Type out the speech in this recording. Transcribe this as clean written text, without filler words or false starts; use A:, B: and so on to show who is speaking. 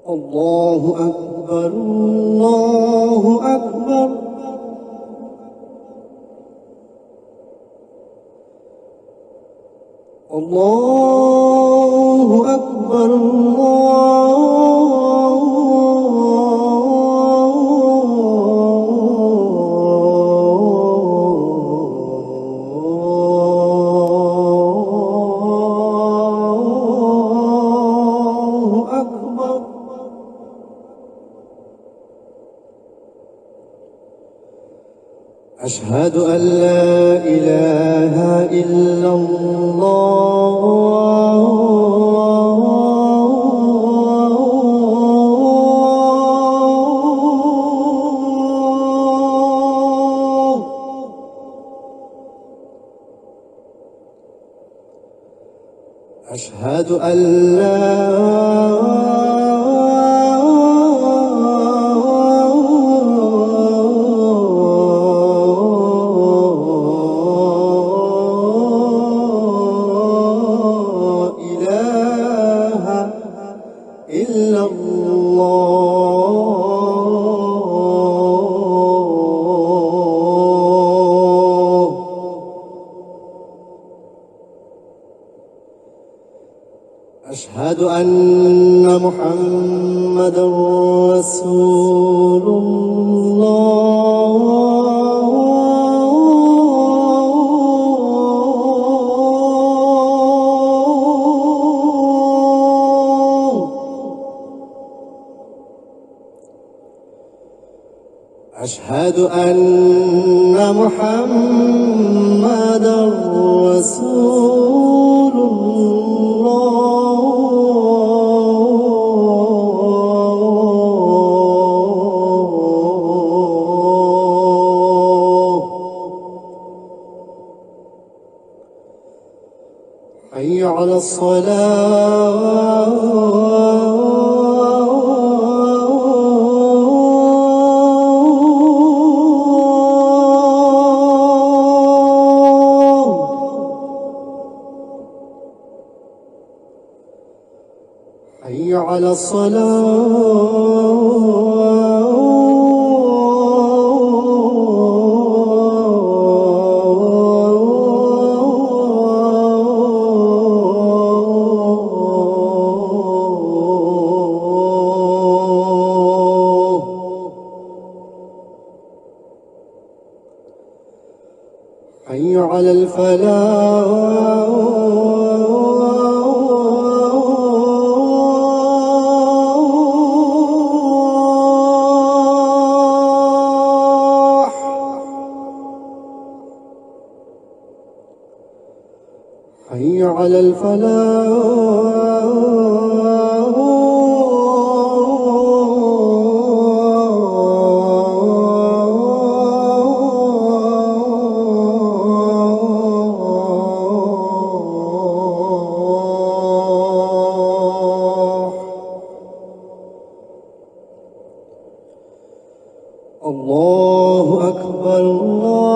A: الله أكبر الله أكبر الله أكبر الله أكبر. أشهد أن لا إله إلا الله. أشهد أن لا إلا الله. أشهد أن محمدًا رسول الله. أشهد أن محمدًا رسول الله. حي على الصلاة. حي على الصلاة. حي على الفلاح. حي على الفلاح. الله أكبر الله